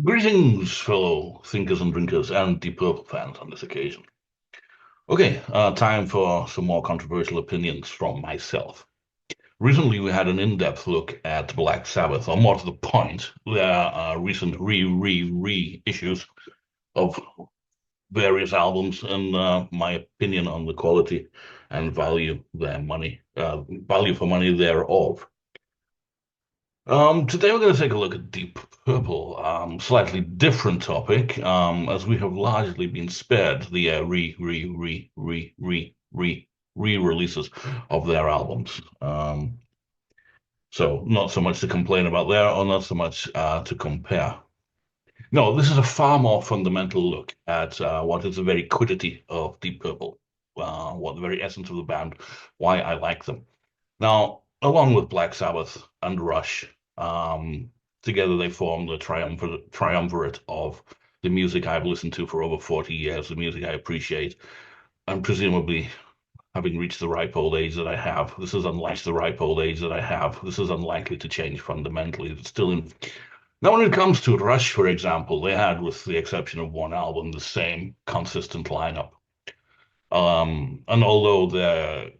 Greetings, fellow thinkers and drinkers and Deep Purple fans on this occasion. Okay, time for some more controversial opinions from myself. Recently, we had an in-depth look at Black Sabbath, or more to the point, their recent reissues of various albums and my opinion on the quality and value for money thereof. Today we're going to take a look at Deep Purple, slightly different topic, as we have largely been spared the re-releases of their albums. So not so much to complain about there, or not so much to compare. No, this is a far more fundamental look at what is the very quiddity of Deep Purple, what the very essence of the band, why I like them. Now, along with Black Sabbath and Rush, together they form the triumvirate of the music I've listened to for over 40 years, the music I appreciate, and presumably having reached the ripe old age that I have. This is unlike the ripe old age that I have. This is unlikely to change fundamentally. It's still in. Now, when it comes to Rush, for example, they had, with the exception of one album, the same consistent lineup. And although their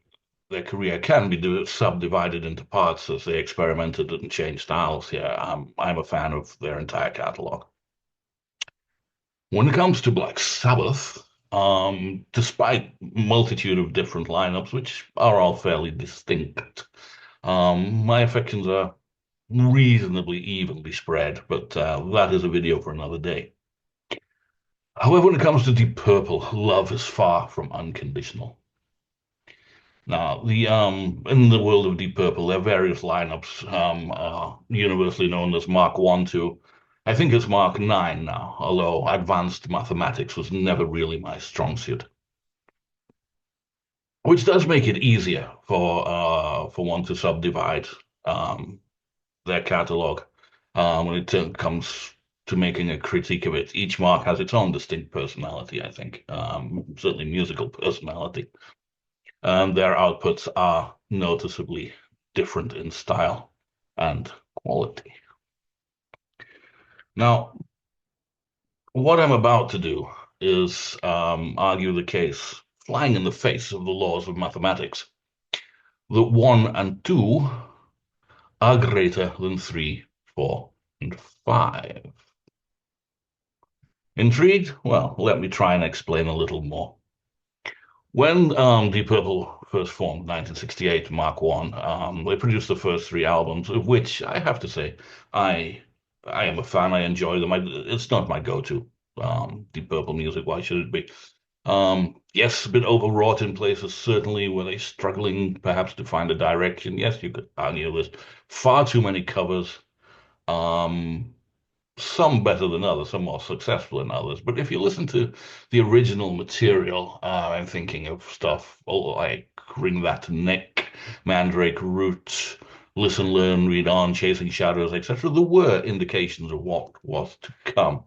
career can be subdivided into parts as they experimented and changed styles here. I'm a fan of their entire catalog. When it comes to Black Sabbath, despite multitude of different lineups, which are all fairly distinct, my affections are reasonably evenly spread, but that is a video for another day. However, when it comes to Deep Purple, love is far from unconditional. Now, the in the world of Deep Purple, there are various lineups, universally known as Mark 1 to, I think it's Mark 9 now, although advanced mathematics was never really my strong suit. Which does make it easier for one to subdivide their catalog when it comes to making a critique of it. Each mark has its own distinct personality, I think, certainly musical personality. Their outputs are noticeably different in style and quality. Now, what I'm about to do is argue the case, flying in the face of the laws of mathematics, that 1 and 2 are greater than 3, 4, and 5. Intrigued? Well, let me try and explain a little more. When Deep Purple first formed, 1968, Mark One, they produced the first three albums, of which I have to say I I am a fan. I enjoy them. It's not my go-to Deep Purple music. Why should it be? Yes, a bit overwrought in places. Certainly, were they struggling perhaps to find a direction? Yes, you could argue there's far too many covers. Um, some better than others, some more successful than others. But if you listen to the original material, I'm thinking of stuff like Ring That Neck, Mandrake Root, Listen, Learn, Read On, Chasing Shadows, etc. There were indications of what was to come.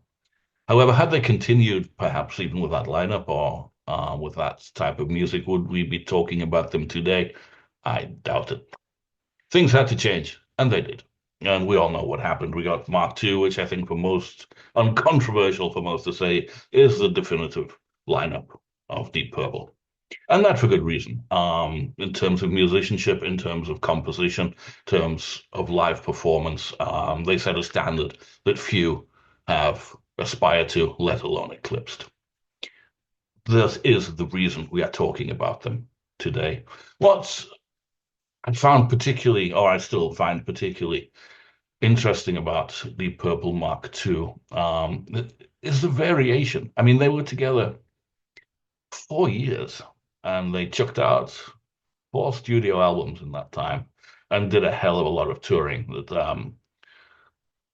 However, had they continued, perhaps even with that lineup or with that type of music, would we be talking about them today? I doubt it. Things had to change, and they did. And we all know what happened. We got Mark II, which I think for most, uncontroversial for most to say, is the definitive lineup of Deep Purple. And that for good reason. In terms of musicianship, in terms of composition, in terms of live performance, they set a standard that few have aspired to, let alone eclipsed. This is the reason we are talking about them today. What's I found particularly, or I still find particularly interesting about the Purple Mark II, is the variation. I mean, they were together 4 years and they chucked out four studio albums in that time and did a hell of a lot of touring that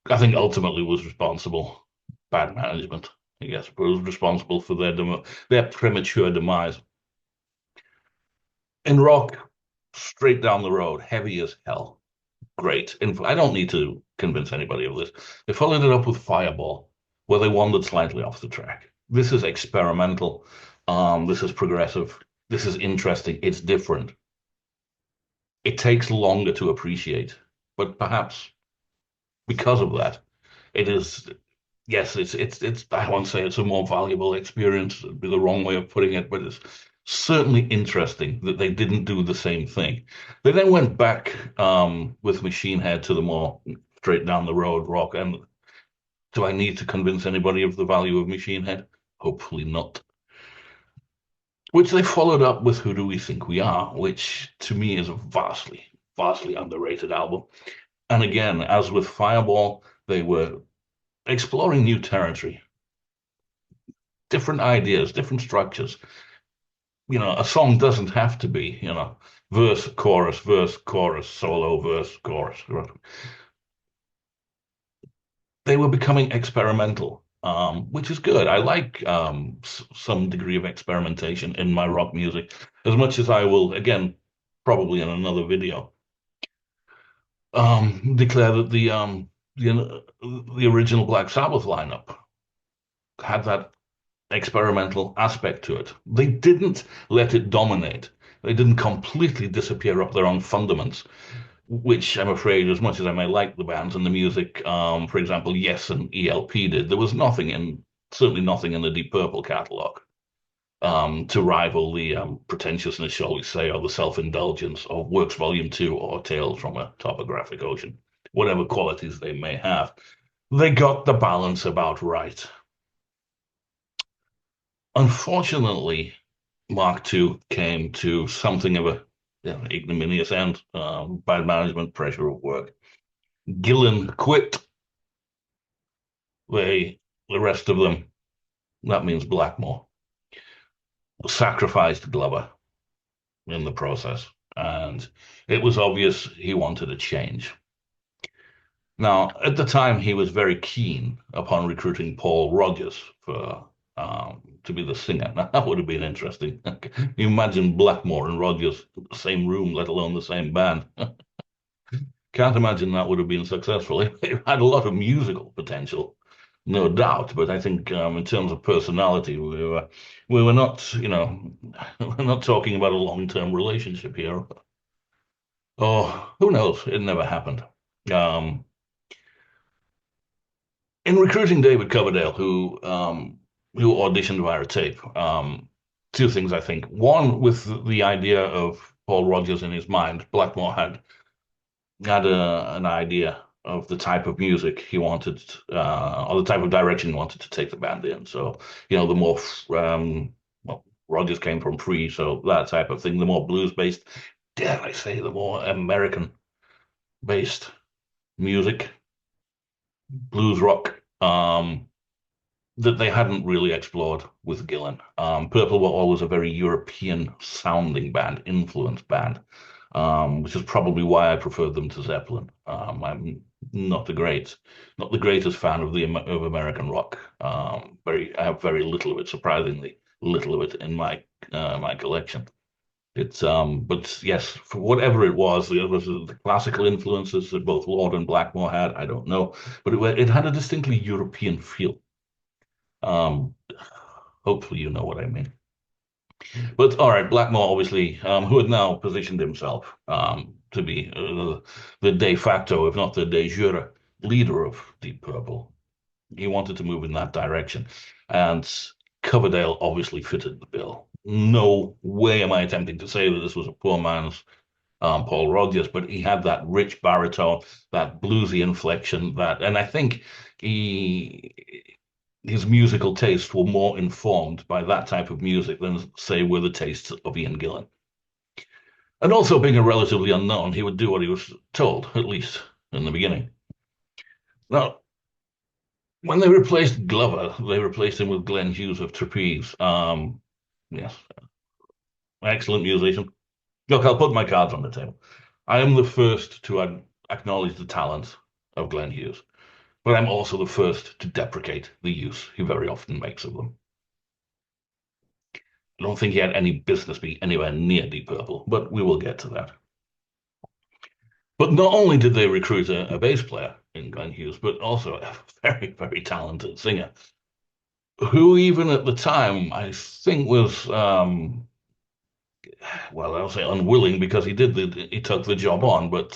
I think ultimately was responsible, bad management, I guess, but was responsible for their premature demise. In rock, straight down the road, heavy as hell. Great. And I don't need to convince anybody of this. They followed it up with Fireball, where they wandered slightly off the track. This is experimental. This is progressive. This is interesting. It's different. It takes longer to appreciate, but perhaps because of that, it is yes, it's I won't say it's a more valuable experience, it'd be the wrong way of putting it, but it's certainly interesting that they didn't do the same thing. They then went back with Machine Head to the more straight down the road rock. And do I need to convince anybody of the value of Machine Head? Hopefully not. Which they followed up with Who Do We Think We Are, which to me is a vastly underrated album. And again, as with Fireball, they were exploring new territory, different ideas, different structures. A song doesn't have to be, verse, chorus, solo, verse, chorus. They were becoming experimental, which is good. I like some degree of experimentation in my rock music, as much as I will, again, probably in another video, declare that the original Black Sabbath lineup had that experimental aspect to it. They didn't let it dominate. They didn't completely disappear up their own fundaments, which I'm afraid, as much as I may like the bands and the music, for example, Yes and ELP did, there was certainly nothing in the Deep Purple catalog to rival the pretentiousness, shall we say, or the self-indulgence of Works Volume 2 or Tales from a Topographic Ocean, whatever qualities they may have. They got the balance about right. Unfortunately, Mark II came to something of a ignominious end, bad management, pressure of work. Gillen quit. The rest of them, that means Blackmore, sacrificed Glover in the process. And it was obvious he wanted a change. Now, at the time, he was very keen upon recruiting Paul Rodgers to be the singer. Now, that would have been interesting. You imagine Blackmore and Rodgers in the same room, let alone the same band. Can't imagine that would have been successful. It had a lot of musical potential, no doubt, but I think in terms of personality, we were not, we're not talking about a long-term relationship here. Oh, who knows? It never happened. Um, in recruiting David Coverdale, who auditioned via tape, two things I think. One, with the idea of Paul Rodgers in his mind, Blackmore had an idea of the type of music he wanted, or the type of direction he wanted to take the band in. So, the more, well, Rodgers came from free, so that type of thing, the more blues based, dare I say, the more American based music, blues rock, that they hadn't really explored with Gillan. Purple were always a very European sounding band, influenced band, which is probably why I preferred them to Zeppelin. I'm not the greatest fan of American rock. I have very little of it, surprisingly little of it in my collection. But yes, for whatever it was the classical influences that both Lord and Blackmore had. I don't know, but it had a distinctly European feel. Um, Hopefully you know what I mean. But all right, Blackmore obviously, who had now positioned himself to be the de facto, if not the de jure, leader of Deep Purple. He wanted to move in that direction, and Coverdale obviously fitted the bill. No way am I attempting to say that this was a poor man's Paul Rodgers, but he had that rich baritone, that bluesy inflection, and I think he his musical tastes were more informed by that type of music than, say, were the tastes of Ian Gillan. And also, being a relatively unknown, he would do what he was told, at least in the beginning. Now, when they replaced Glover, they replaced him with Glenn Hughes of Trapeze. Yes, excellent musician. Look, I'll put my cards on the table. I am the first to acknowledge the talent of Glenn Hughes, but I'm also the first to deprecate the use he very often makes of them. I don't think he had any business being anywhere near Deep Purple, but we will get to that. But not only did they recruit a bass player in Glenn Hughes, but also a very talented singer, who even at the time I think was, well, I'll say unwilling because he took the job on, but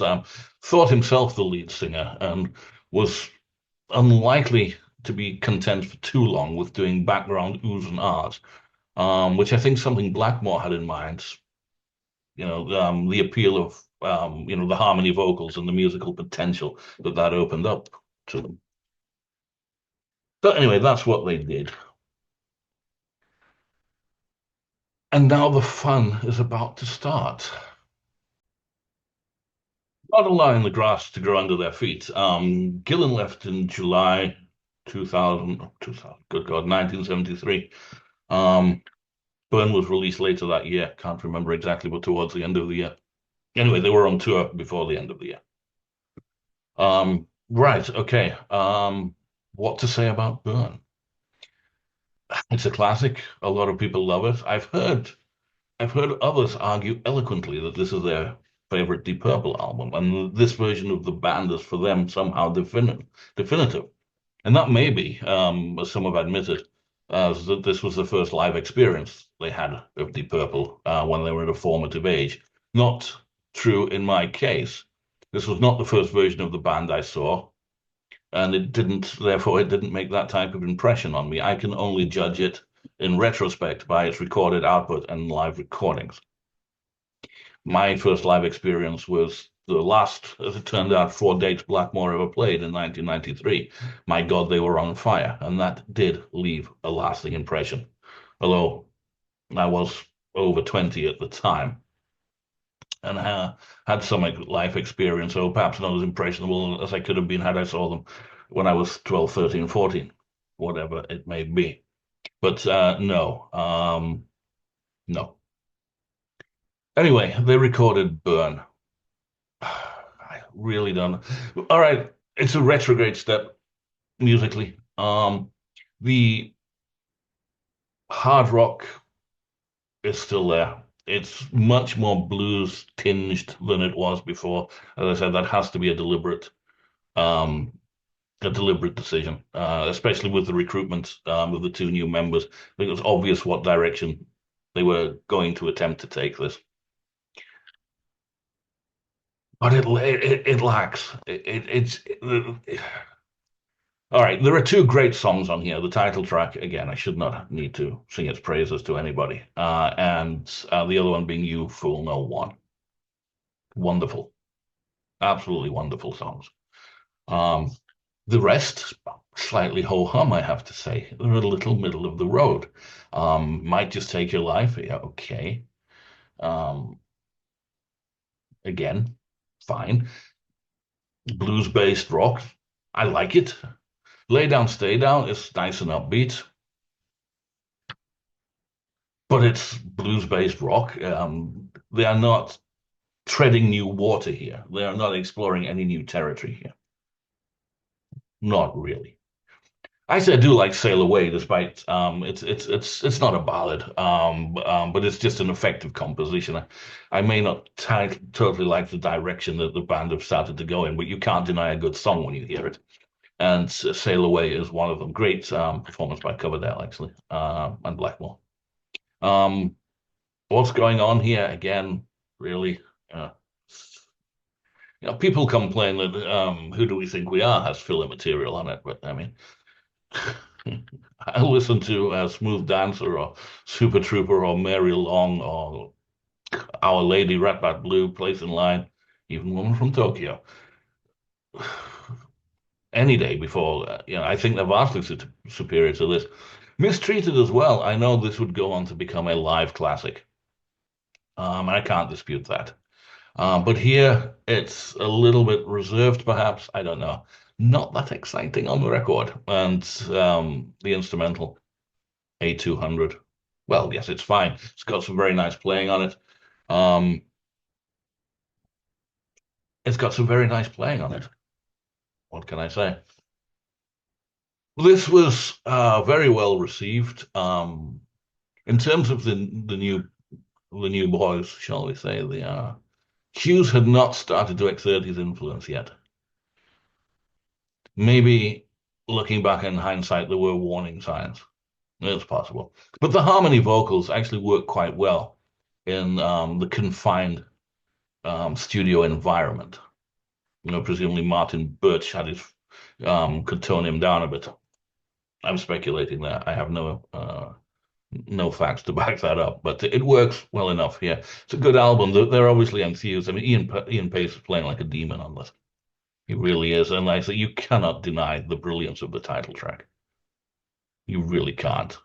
thought himself the lead singer and was unlikely to be content for too long with doing background oohs and ahs, which I think something Blackmore had in mind. The appeal of the harmony vocals and the musical potential that opened up to them. So anyway, that's what they did. And now the fun is about to start. Not allowing the grass to grow under their feet. Gillan left in July 2000, good God, 1973. Um, Byrne was released later that year. Can't remember exactly, but towards the end of the year. Anyway, they were on tour before the end of the year. Right, okay. What to say about Byrne? It's a classic. A lot of people love it. I've heard others argue eloquently that this is their favorite Deep Purple album, and this version of the band is for them somehow definitive. And that may be, as some have admitted, as that this was the first live experience they had of Deep Purple when they were at a formative age. Not true in my case. This was not the first version of the band I saw, and therefore, it didn't make that type of impression on me. I can only judge it in retrospect by its recorded output and live recordings. My first live experience was the last, as it turned out, four dates Blackmore ever played in 1993. My God, they were on fire, and that did leave a lasting impression. Although I was over 20 at the time and had some life experience, so perhaps not as impressionable as I could have been had I saw them when I was 12, 13, 14, whatever it may be. But no, no. Anyway, they recorded Burn. I really don't. All right, it's a retrograde step musically. The hard rock is still there. It's much more blues tinged than it was before. As I said, that has to be um, a deliberate decision, especially with the recruitment of the two new members. I think it was obvious what direction they were going to attempt to take this. But it lacks. All right. There are two great songs on here. The title track, again, I should not need to sing its praises to anybody. And the other one being "You Fool No One." Wonderful, absolutely wonderful songs. Um, the rest, slightly ho hum, I have to say. They're a little middle of the road. Might Just Take Your Life. Yeah, okay. Um, again, fine. Blues based rock. I like it. Lay Down, Stay Down is nice and upbeat, but it's blues-based rock. They are not treading new water here. They are not exploring any new territory here. Not really. I do like Sail Away, despite it's not a ballad, but it's just an effective composition. I may not totally like the direction that the band have started to go in, but you can't deny a good song when you hear it. And Sail Away is one of them. Great performance by Coverdale, actually, and Blackmore. Um, what's going on here again? Really, uh, people complain that "Who Do We Think We Are" has filler material on it, but I mean, I listen to Smooth Dancer or Super Trooper or Mary Long or Our Lady, Rat Bat Blue, Place in Line, even Woman from Tokyo. Any day before, I think they're vastly superior to this. Mistreated as well. I know this would go on to become a live classic, and I can't dispute that. But here it's a little bit reserved, perhaps. I don't know. Not that exciting on the record. And the instrumental, A200. Well, yes, it's fine. It's got some very nice playing on it. Um, it's got some very nice playing on it. What can I say? This was very well received. In terms of the new boys, shall we say, Hughes had not started to exert his influence yet. Maybe looking back in hindsight, there were warning signs. It's possible. But the harmony vocals actually work quite well in the confined studio environment. Presumably Martin Birch could tone him down a bit. I'm speculating there. I have no facts to back that up, but it works well enough here. It's a good album. They're obviously enthused. I mean, Ian Pace is playing like a demon on this. He really is, and I say you cannot deny the brilliance of the title track. You really can't.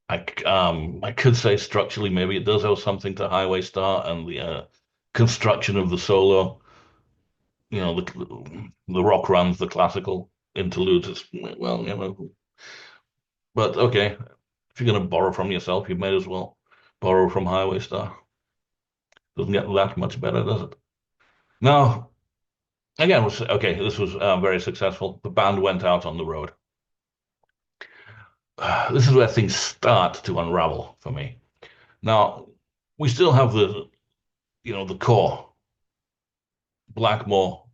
I could say structurally maybe it does have something to Highway Star and the construction of the solo. The rock runs, the classical interludes. Well, but okay, if you're going to borrow from yourself, you may as well borrow from Highway Star. Doesn't get that much better, does it? No, again, okay. This was very successful. The band went out on the road. This is where things start to unravel for me. Now, we still have the core, Blackmore,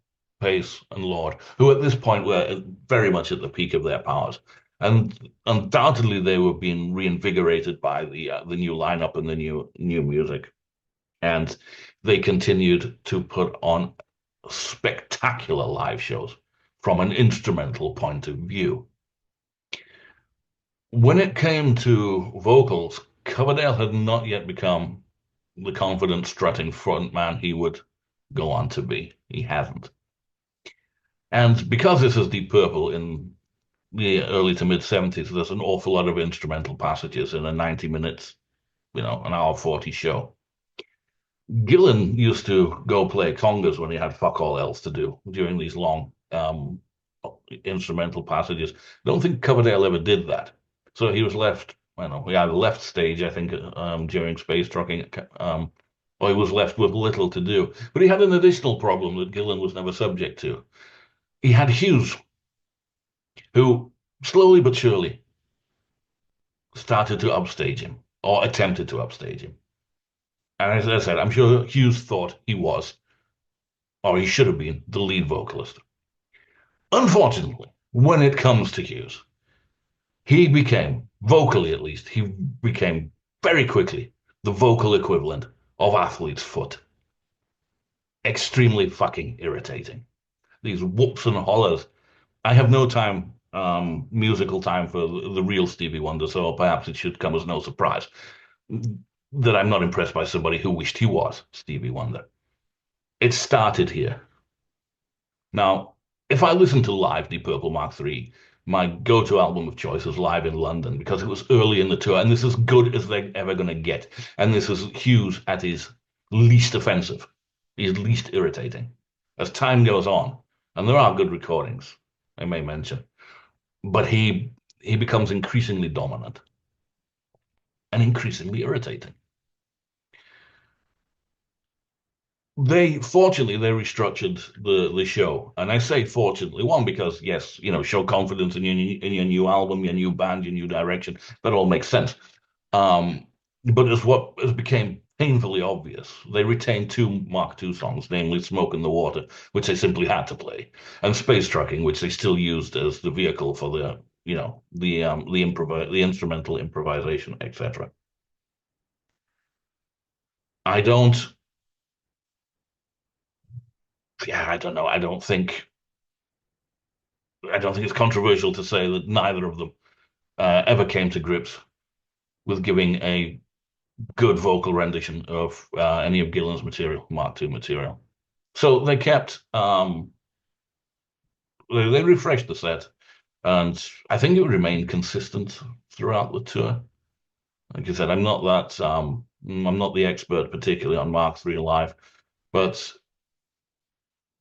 Pace, and Lord, who at this point were very much at the peak of their powers. And undoubtedly, they were being reinvigorated by the new lineup and the new music. And they continued to put on spectacular live shows from an instrumental point of view. When it came to vocals, Coverdale had not yet become the confident, strutting frontman he would go on to be. He hasn't. And because this is Deep Purple in the early to mid 70s, there's an awful lot of instrumental passages in a 90 minutes, an hour 40 show. Gillan used to go play congas when he had fuck all else to do during these long instrumental passages. I don't think Coverdale ever did that. So he was left, I don't know, he either left stage, I think, during space trucking, or he was left with little to do. But he had an additional problem that Gillan was never subject to. He had Hughes, who slowly but surely started to upstage him, or attempted to upstage him. And as I said, I'm sure Hughes thought he was, or he should have been, the lead vocalist. Unfortunately, when it comes to Hughes, he became, vocally at least, he became very quickly the vocal equivalent of Athlete's Foot. Extremely fucking irritating. These whoops and hollers. I have no time, musical time for the real Stevie Wonder, so perhaps it should come as no surprise that I'm not impressed by somebody who wished he was Stevie Wonder. It started here. Now, if I listen to live Deep Purple Mark III, my go-to album of choice is Live in London because it was early in the tour, and this is as good as they're ever going to get. And this is Hughes at his least offensive, his least irritating. As time goes on, and there are good recordings, I may mention, but he becomes increasingly dominant and increasingly irritating. They restructured the show, and I say fortunately, one because yes, show confidence in your new album, your new band, your new direction. That all makes sense. But as became painfully obvious, they retained two Mark II songs, namely "Smoke in the Water," which they simply had to play, and "Space Trucking," which they still used as the vehicle for the instrumental improvisation, etc. I don't. Yeah, I don't know. I don't think it's controversial to say that neither of them ever came to grips with giving a good vocal rendition of any of Gillan's material, Mark II material. So they refreshed the set, and I think it remained consistent throughout the tour. Like I said, I'm not the expert particularly on Mark III live, but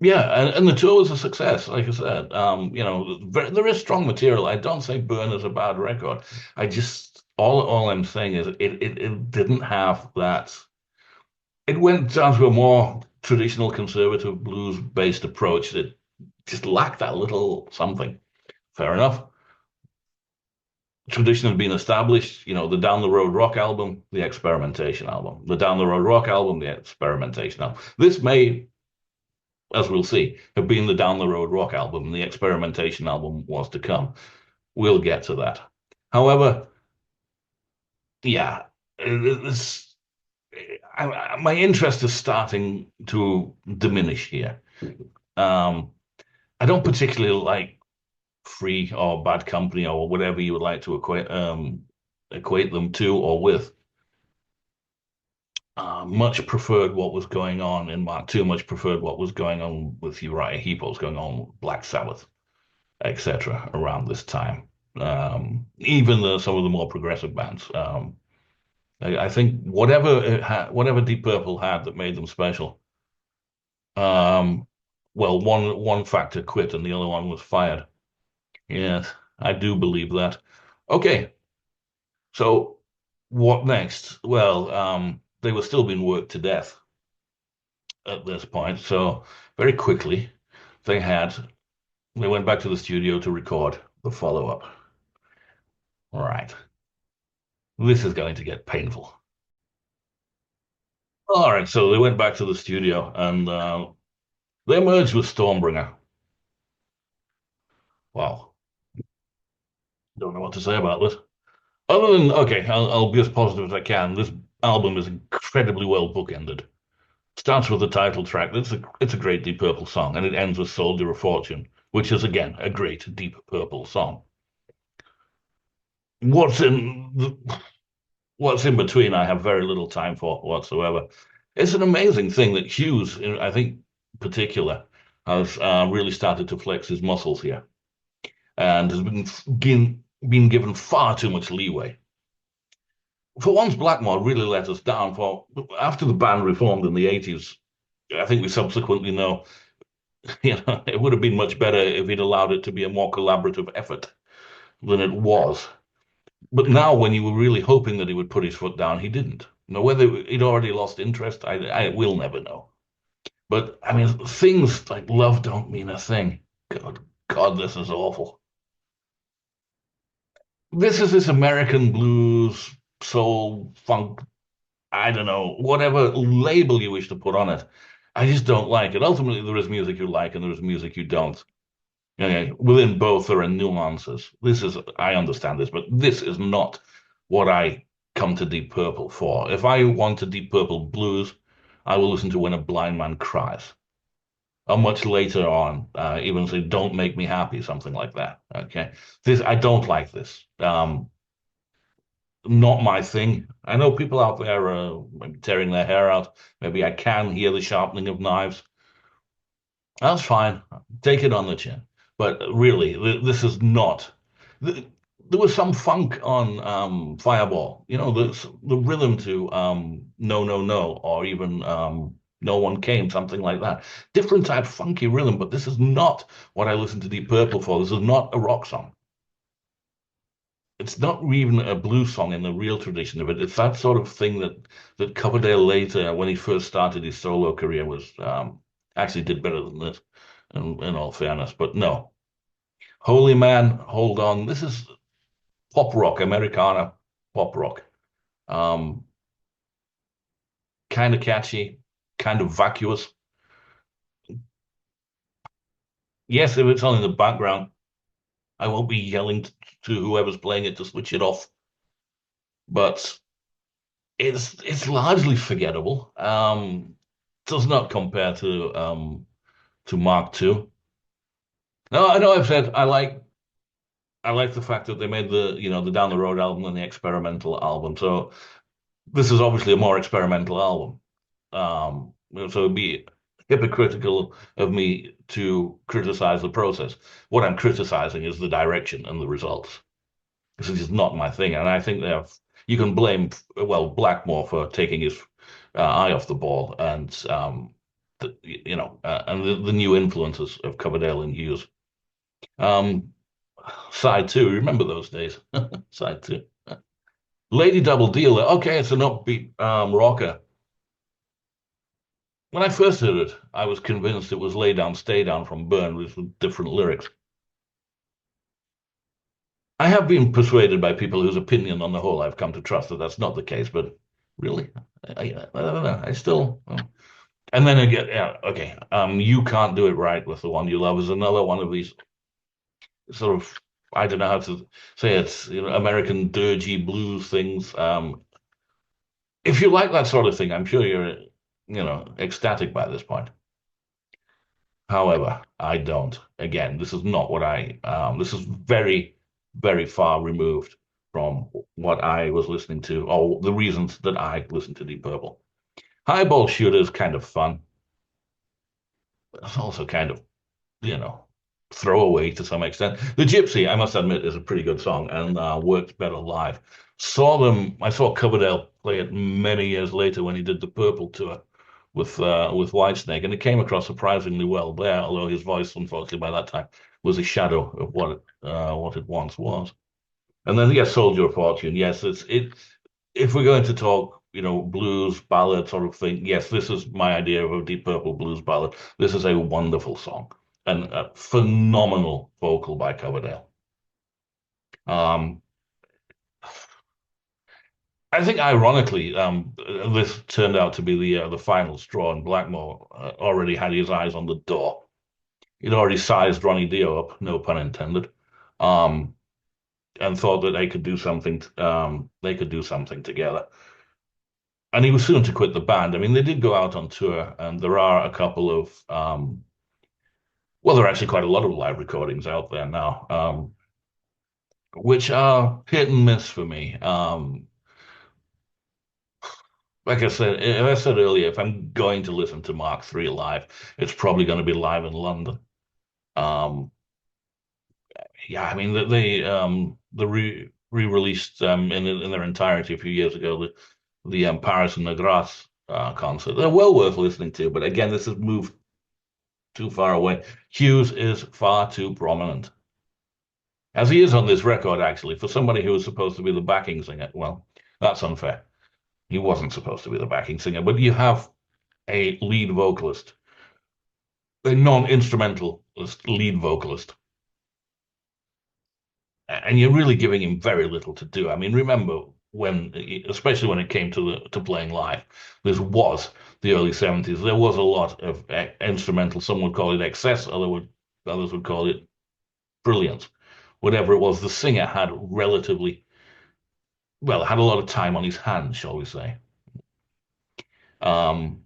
yeah, and the tour was a success. Like I said, there is strong material. I don't say Burn is a bad record. I just all I'm saying is it didn't have that. It went down to a more traditional conservative blues based approach that just lacked that little something. Fair enough. Tradition had been established. The Down the Road Rock album, the experimentation album. The Down the Road Rock album, the experimentation album. This may, as we'll see, have been the Down the Road Rock album, and the experimentation album was to come. We'll get to that. However, yeah, my interest is starting to diminish here. I don't particularly like Free or Bad Company or whatever you would like to equate them to or with. Much preferred what was going on in Mark II, much preferred what was going on with Uriah Heep, what was going on with Black Sabbath, etc. around this time. Even some of the more progressive bands. I think whatever Deep Purple had that made them special, um, well, one factor quit and the other one was fired. Yes, I do believe that. Okay, so what next? Well, they were still being worked to death at this point, so very quickly they had they went back to the studio to record the follow-up. All right, this is going to get painful. All right, so they went back to the studio and they merged with Stormbringer. Wow, don't know what to say about this. Other than, okay, I'll be as positive as I can. This album is incredibly well bookended. Starts with the title track. It's a great Deep Purple song, and it ends with Soldier of Fortune, which is again a great Deep Purple song. What's in what's in between, I have very little time for whatsoever. It's an amazing thing that Hughes, I think, particular, has really started to flex his muscles here, and has been given far too much leeway. For once, Blackmore really let us down. For after the band reformed in the 80s, I think we subsequently know, it would have been much better if he'd allowed it to be a more collaborative effort than it was. But now, when you were really hoping that he would put his foot down, he didn't. Now, whether he'd already lost interest, I will never know. But I mean, things like Love Don't Mean a Thing. God, this is awful. This is this American blues, soul, funk, I don't know, whatever label you wish to put on it. I just don't like it. Ultimately, there is music you like and there is music you don't. Okay, within both there are nuances. I understand this, but this is not what I come to Deep Purple for. If I want a Deep Purple blues, I will listen to When a Blind Man Cries. Or much later on, even say Don't Make Me Happy, something like that. Okay. I don't like this. Not my thing. I know people out there are tearing their hair out. Maybe I can hear the sharpening of knives. That's fine. Take it on the chin. But really, this is not. th- There was some funk on Fireball. The rhythm to No No No, or even No One Came, something like that. Different type funky rhythm, but this is not what I listen to Deep Purple for. This is not a rock song. It's not even a blues song in the real tradition of it. It's that sort of thing that Coverdale later, when he first started his solo career, was actually did better than this, in all fairness. But no, Holy Man, Hold On. This is pop rock, Americana pop rock. Um, Kind of catchy, kind of vacuous. Yes, if it's on in the background, I won't be yelling to whoever's playing it to switch it off. But it's largely forgettable. Does not compare to Mark II. No, I know I've said I like the fact that they made the Down the Road album and the experimental album. So this is obviously a more experimental album. So it'd be hypocritical of me to criticize the process. What I'm criticizing is the direction and the results. This is just not my thing, and I think you can blame Blackmore for taking his eye off the ball, and the new influences of Coverdale and Hughes. Um, Side two, remember those days? Side two, Lady Double Dealer. Okay, it's an upbeat rocker. When I first heard it, I was convinced it was Lay Down, Stay Down from Burn with different lyrics. I have been persuaded by people whose opinion on the whole I've come to trust that that's not the case, but really, I don't know. I still. And then again, yeah, okay. You Can't Do It Right with the One You Love is another one of these sort of, I don't know how to say it, American dirgy blues things. If you like that sort of thing, I'm sure you're ecstatic by this point. However, I don't. Again, this is not what this is very, very far removed from what I was listening to, or the reasons that I listened to Deep Purple. Highball Shooter is kind of fun. It's also kind of, you know, throwaway to some extent. The Gypsy, I must admit, is a pretty good song and works better live. I saw Coverdale play it many years later when he did the Purple tour with Whitesnake, and it came across surprisingly well there, although his voice, unfortunately, by that time was a shadow of what it once was. And then, yes, Soldier of Fortune. Yes, it. If we're going to talk, blues ballad sort of thing, yes, this is my idea of a Deep Purple blues ballad. This is a wonderful song and a phenomenal vocal by Coverdale. Um, I think, ironically, this turned out to be the final straw, and Blackmore already had his eyes on the door. He'd already sized Ronnie Dio up, no pun intended, um, and thought that they could do something together. And he was soon to quit the band. I mean, they did go out on tour, and there are a couple of, well, there are actually quite a lot of live recordings out there now, which are hit and miss for me. Like I said, as I said earlier, if I'm going to listen to Mark III live, it's probably going to be live in London. Um, yeah, I mean, the re-released in their entirety a few years ago, the Paris and the Grasse concert. They're well worth listening to, but again, this has moved too far away. Hughes is far too prominent, as he is on this record, actually, for somebody who was supposed to be the backing singer. Well, that's unfair. He wasn't supposed to be the backing singer, but you have a lead vocalist, a non-instrumental lead vocalist, and you're really giving him very little to do. I mean, remember when, especially when it came to playing live, this was the early 70s. There was a lot of instrumental. Some would call it excess, others would call it brilliance. Whatever it was, the singer had had a lot of time on his hands, shall we say. Um,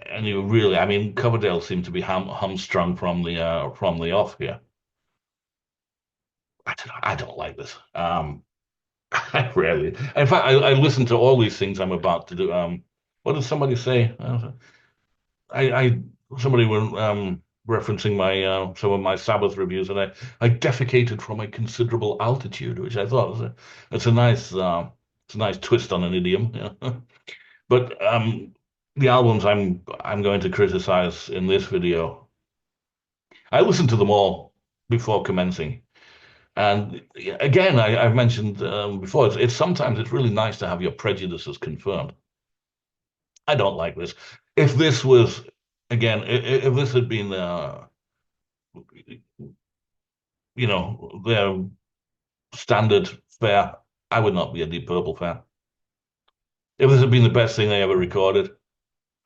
and you really, I mean, Coverdale seemed to be hamstrung from the off here. I don't like this. I rarely. In fact, I listen to all these things I'm about to do. What did somebody say? I somebody were referencing my some of my Sabbath reviews, and I defecated from a considerable altitude, which I thought was it's a nice twist on an idiom. Yeah. But the albums I'm going to criticize in this video, I listened to them all before commencing. And again, I've mentioned before, it's sometimes it's really nice to have your prejudices confirmed. I don't like this. If this was, again, if this had been, their standard fare, I would not be a Deep Purple fan. If this had been the best thing they ever recorded,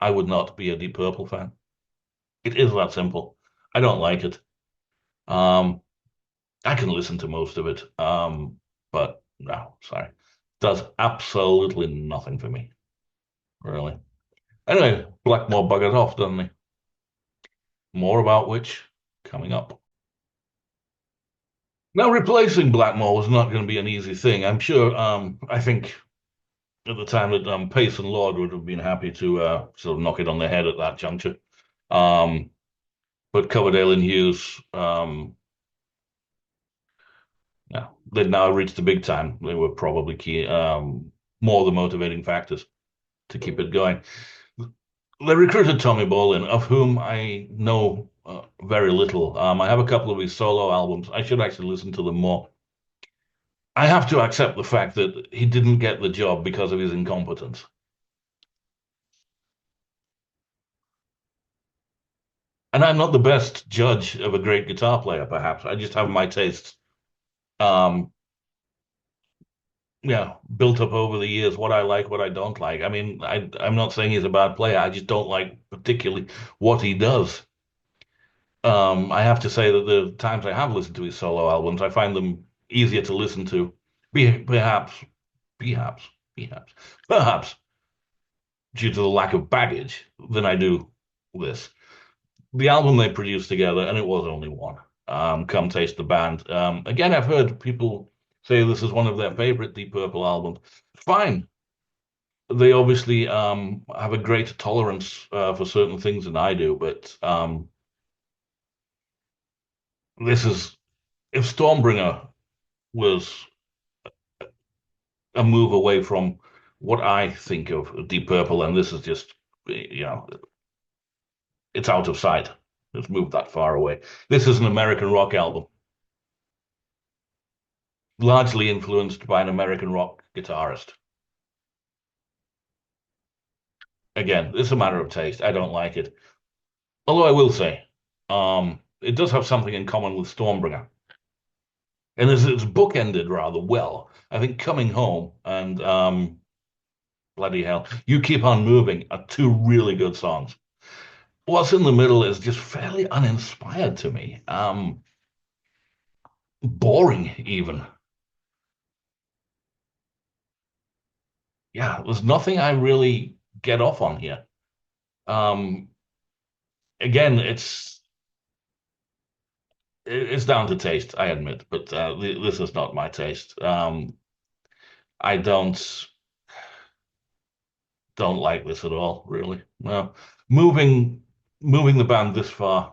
I would not be a Deep Purple fan. It is that simple. I don't like it. Um, I can listen to most of it, but no, sorry. Does absolutely nothing for me, really. Anyway, Blackmore buggered off, doesn't he? More about which coming up. Now, replacing Blackmore was not going to be an easy thing. I'm sure, I think at the time that Pace and Lord would have been happy to sort of knock it on the head at that juncture. Um, but Coverdale and Hughes, yeah, they'd now reached the big time. They were probably key, more the motivating factors to keep it going. They recruited Tommy Bolin, of whom I know very little. I have a couple of his solo albums. I should actually listen to them more. I have to accept the fact that he didn't get the job because of his incompetence. And I'm not the best judge of a great guitar player, perhaps. I just have my tastes. Um, yeah, built up over the years, what I like, what I don't like. I mean, I'm not saying he's a bad player. I just don't like particularly what he does. I have to say that the times I have listened to his solo albums, I find them easier to listen to. Perhaps, perhaps, perhaps due to the lack of baggage than I do this. the album they produced together, and it was only one. Come Taste the Band. Again, I've heard people say this is one of their favorite Deep Purple albums. Fine. They obviously have a greater tolerance for certain things than I do, but this is if Stormbringer was a move away from what I think of Deep Purple, and this is just, it's out of sight. It's moved that far away. This is an American rock album, largely influenced by an American rock guitarist. Again, it's a matter of taste. I don't like it. Although I will say, it does have something in common with Stormbringer. And it's bookended rather well. I think Coming Home and bloody hell, You Keep on Moving are two really good songs. What's in the middle is just fairly uninspired to me. Boring even. Yeah, there's nothing I really get off on here. Um, again, it's down to taste, I admit, but this is not my taste. I don't like this at all, really. No, moving moving the band this far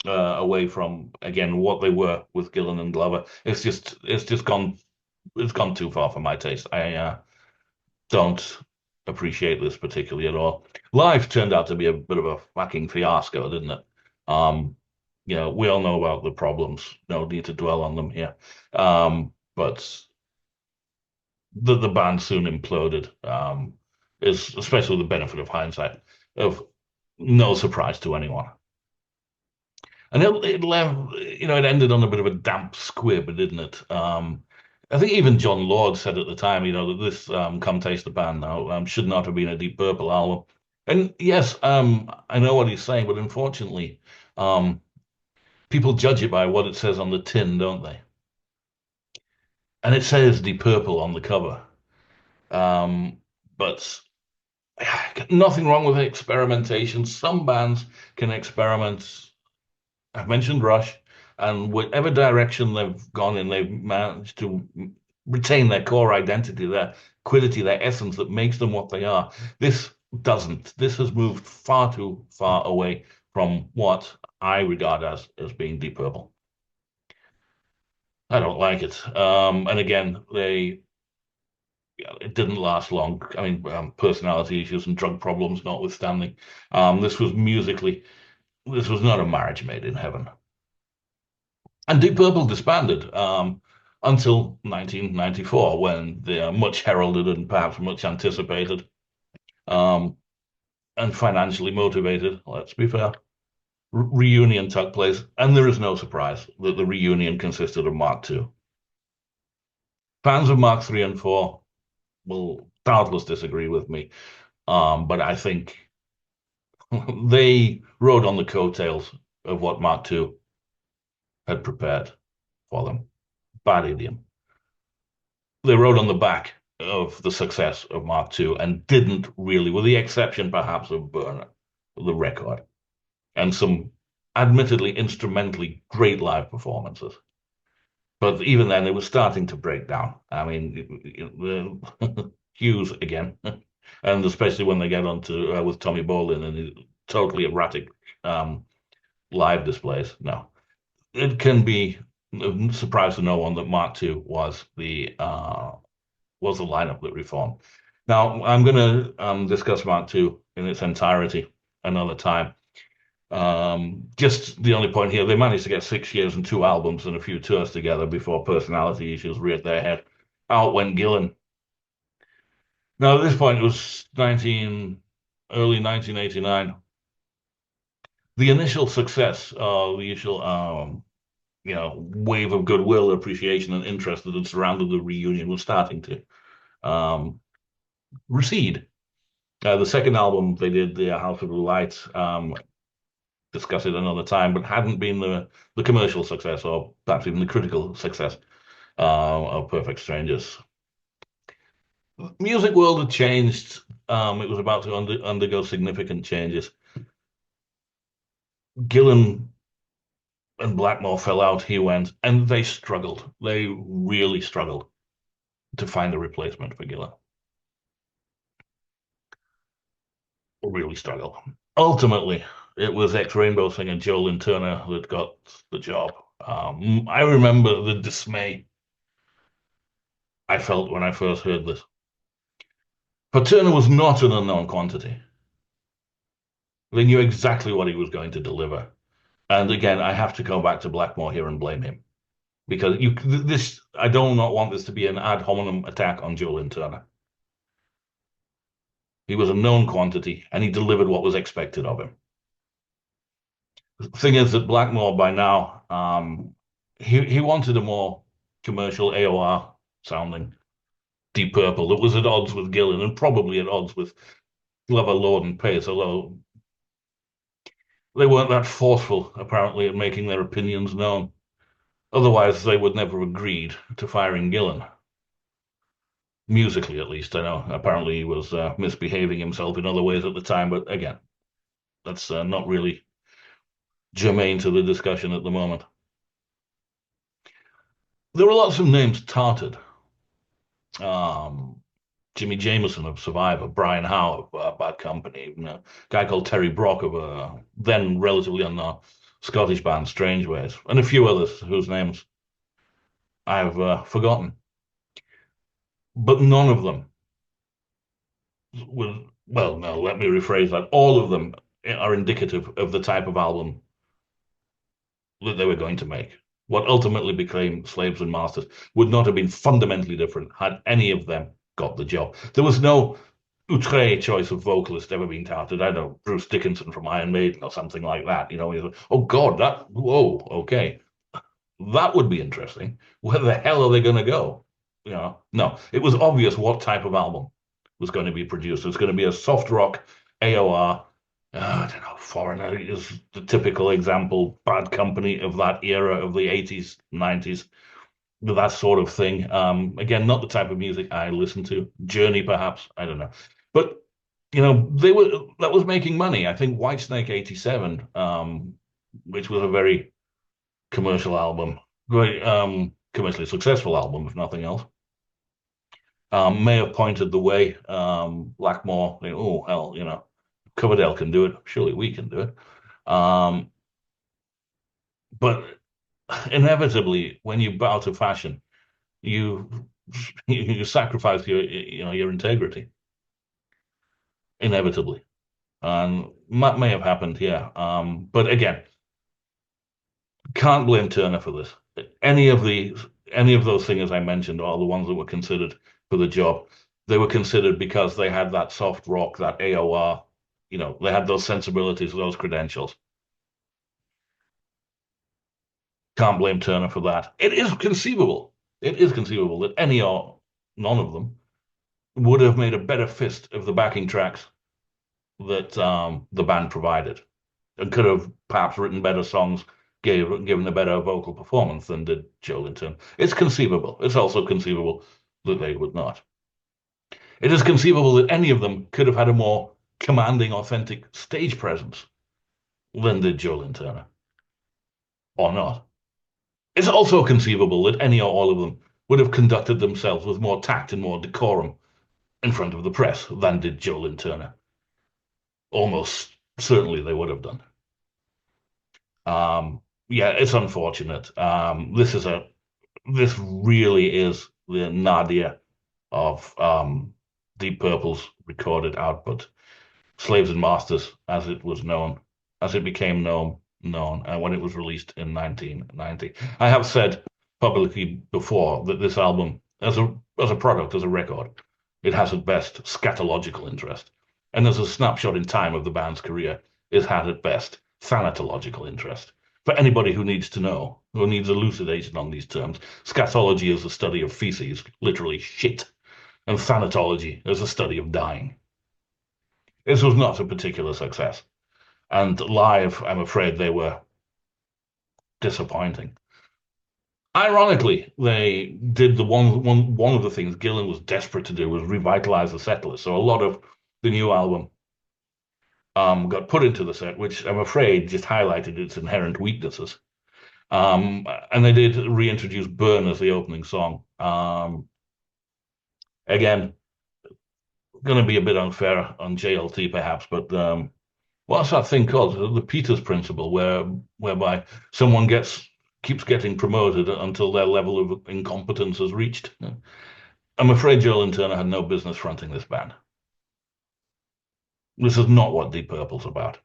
away from again what they were with Gillan and Glover, it's gone too far for my taste. I don't appreciate this particularly at all. Life turned out to be a bit of a fucking fiasco, didn't it? Um, we all know about the problems. No need to dwell on them here. But the band soon imploded. Is especially the benefit of hindsight of no surprise to anyone. And it left, it ended on a bit of a damp squib, didn't it? I think even John Lord said at the time, that this Come Taste the Band now should not have been a Deep Purple album. And yes, I know what he's saying, but unfortunately, um, people judge it by what it says on the tin, don't they? And it says Deep Purple on the cover. Um, but nothing wrong with experimentation. Some bands can experiment. I've mentioned Rush, and whatever direction they've gone in, they've managed to retain their core identity, their quiddity, their essence that makes them what they are. This doesn't. This has moved far too far away from what I regard as being Deep Purple. I don't like it. And again, it didn't last long. I mean, personality issues and drug problems notwithstanding, this was not a marriage made in heaven. And Deep Purple disbanded until 1994, when the much heralded and perhaps much anticipated um, and financially motivated, let's be fair, reunion took place. And there is no surprise that the reunion consisted of Mark II. Fans of Mark III and 4 will doubtless disagree with me, but I think they rode on the coattails of what Mark II had prepared for them. Bad idiom. They rode on the back of the success of Mark II and didn't really, with the exception perhaps of Burner, the record, and some admittedly instrumentally great live performances. But even then, it was starting to break down. I mean, the Hughes again, and especially when they get onto with Tommy Bolin and his totally erratic um, live displays. No, it can be a surprise to no one that Mark II was the lineup that reformed. Now, I'm going to discuss Mark II in its entirety another time. Just the only point here, they managed to get 6 years and two albums and a few tours together before personality issues reared their head. Out went Gillan. Now, at this point, it was early 1989. The initial success, the initial wave of goodwill, appreciation, and interest that had surrounded the reunion was starting to um, recede. The second album they did, the House of Blue Lights, discuss it another time, but hadn't been the commercial success or perhaps even the critical success of Perfect Strangers. Music world had changed. It was about to undergo significant changes. Gillan and Blackmore fell out, he went, and they struggled. They really struggled to find a replacement for Gillan. Really struggled. Ultimately, it was ex-Rainbow singer Joel Turner that got the job. I remember the dismay I felt when I first heard this. But Turner was not an unknown quantity. They knew exactly what he was going to deliver. And again, I have to go back to Blackmore here and blame him because this I do not want this to be an ad hominem attack on Joel Turner. He was a known quantity and he delivered what was expected of him. The thing is that Blackmore by now, he wanted a more commercial AOR sounding Deep Purple that was at odds with Gillan and probably at odds with Glover, Lord, and Pace, although they weren't that forceful, apparently, at making their opinions known. Otherwise, they would never have agreed to firing Gillan. Musically, at least. I know apparently he was misbehaving himself in other ways at the time, but again, that's not really germane to the discussion at the moment. There were lots of names touted. Um, Jimmy Jameson of Survivor, Brian Howe of Bad Company, a guy called Terry Brock of a then relatively unknown Scottish band, Strange Ways, and a few others whose names I've forgotten. But none of them was, well, no, let me rephrase that. All of them are indicative of the type of album that they were going to make. What ultimately became Slaves and Masters would not have been fundamentally different had any of them got the job. There was no outre choice of vocalist ever been touted. I don't know, Bruce Dickinson from Iron Maiden or something like that. Oh God, whoa, okay. That would be interesting. Where the hell are they going to go? No, it was obvious what type of album was going to be produced. It was going to be a soft rock AOR. I don't know, Foreigner is the typical example, Bad Company of that era of the 80s, 90s, that sort of thing. Again, not the type of music I listen to. Journey, perhaps, I don't know. But, that was making money. I think Whitesnake 87, which was a very commercial album, very commercially successful album, if nothing else. May have pointed the way. Blackmore, oh hell, Coverdale can do it. Surely we can do it. But inevitably, when you bow to fashion, you you sacrifice your integrity inevitably, and that may have happened here. But again, can't blame Turner for this. Any of the any of those singers I mentioned are the ones that were considered for the job. They were considered because they had that soft rock, that AOR. They had those sensibilities, those credentials. Can't blame Turner for that. It is conceivable. It is conceivable that any or none of them would have made a better fist of the backing tracks that the band provided, and could have perhaps written better songs, given a better vocal performance than did Joe Linton. It's conceivable. It's also conceivable that they would not. It is conceivable that any of them could have had a more commanding, authentic stage presence than did Joe Linton, or not. It's also conceivable that any or all of them would have conducted themselves with more tact and more decorum in front of the press than did Joe Turner. Almost certainly they would have done. Yeah, it's unfortunate. This really is the nadir of Deep Purple's recorded output. Slaves and Masters, as it was known, as it became known, and when it was released in 1990. I have said publicly before that this album, as a product, as a record, it has at best scatological interest, and as a snapshot in time of the band's career, it had at best thanatological interest. For anybody who needs to know, who needs elucidation on these terms, scatology is the study of feces, literally shit, and thanatology is the study of dying. This was not a particular success. And live, I'm afraid they were disappointing. Ironically, they did one of the things Gillan was desperate to do was revitalize the set list. So a lot of the new album got put into the set, which I'm afraid just highlighted its inherent weaknesses. And they did reintroduce Burn as the opening song. Again, going to be a bit unfair on JLT perhaps, but what's that thing called? The Peters principle, whereby someone keeps getting promoted until their level of incompetence is reached. I'm afraid Joe Turner had no business fronting this band. This is not what Deep Purple's about.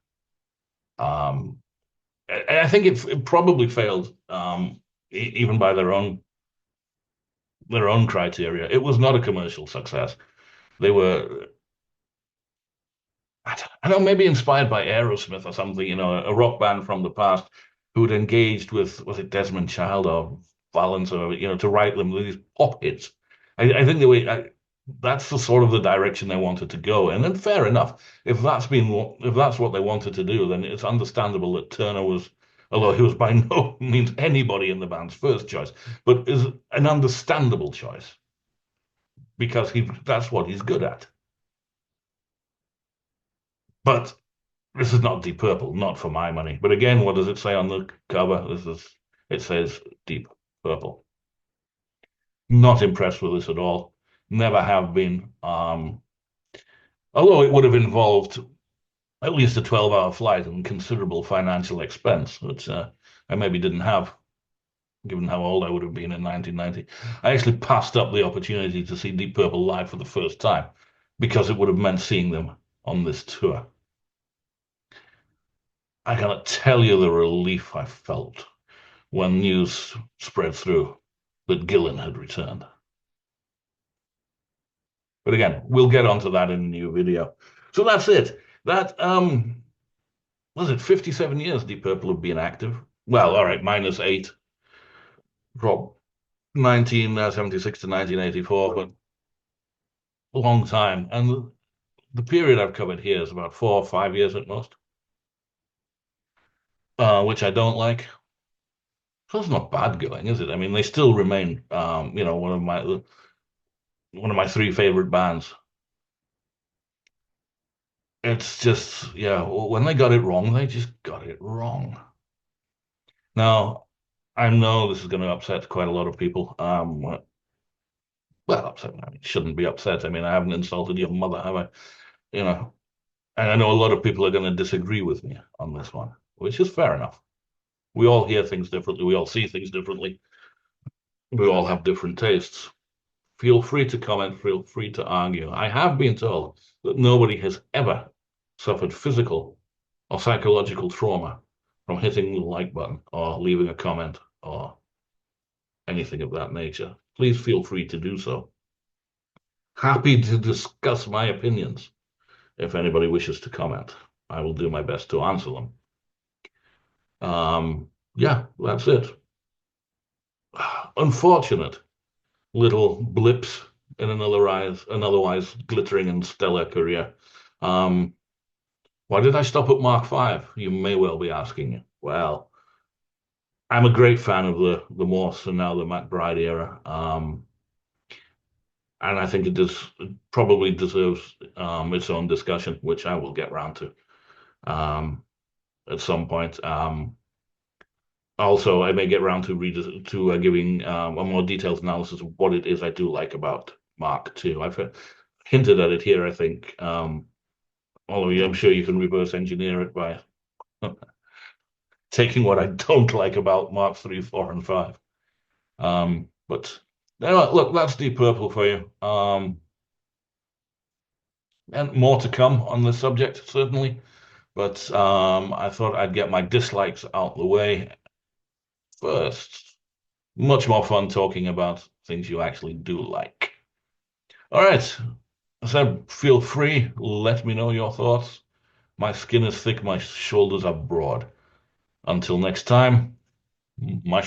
Um, I think it probably failed, even by their own criteria. It was not a commercial success. They were, I don't know, maybe inspired by Aerosmith or something, a rock band from the past who'd engaged with, was it Desmond Child or Valance, or, to write them these pop hits. I think that's the sort of the direction they wanted to go. And then fair enough. If that's what they wanted to do, then it's understandable that Turner was, although he was by no means anybody in the band's first choice, but is an understandable choice because that's what he's good at. But this is not Deep Purple, not for my money. But again, what does it say on the cover? It says Deep Purple. Not impressed with this at all. Never have been. Although it would have involved at least a 12-hour flight and considerable financial expense, which I maybe didn't have, given how old I would have been in 1990. I actually passed up the opportunity to see Deep Purple live for the first time because it would have meant seeing them on this tour. I cannot tell you the relief I felt when news spread through that Gillen had returned. But again, we'll get onto that in a new video. So that's it. That was it 57 years Deep Purple have been active. Well, all right, -8 from 1976 to 1984, but a long time. And the period I've covered here is about 4 or 5 years at most, which I don't like. So it's not bad going, is it? I mean, they still remain, one of my three favorite bands. It's just, yeah, when they got it wrong, they just got it wrong. Now, I know this is going to upset quite a lot of people. Well, upset, I mean, shouldn't be upset. I mean, I haven't insulted your mother, have I? You know, and I know a lot of people are going to disagree with me on this one, which is fair enough. We all hear things differently. We all see things differently. We all have different tastes. Feel free to comment. Feel free to argue. I have been told that nobody has ever suffered physical or psychological trauma from hitting the like button or leaving a comment or anything of that nature. Please feel free to do so. Happy to discuss my opinions if anybody wishes to comment. I will do my best to answer them. Yeah, that's it. Unfortunate little blips in an otherwise glittering and stellar career. Why did I stop at Mark 5? You may well be asking. Well, I'm a great fan of the Morse and now the McBride era. And I think it probably deserves its own discussion, which I will get round to at some point. Also, I may get round to giving a more detailed analysis of what it is I do like about Mark II. I've hinted at it here, I think. Although I'm sure you can reverse engineer it by taking what I don't like about Mark 3, 4, and 5. But look, that's Deep Purple for you. And more to come on this subject, certainly. But I thought I'd get my dislikes out the way first. Much more fun talking about things you actually do like. All right. So feel free, let me know your thoughts. My skin is thick, my shoulders are broad. Until next time, my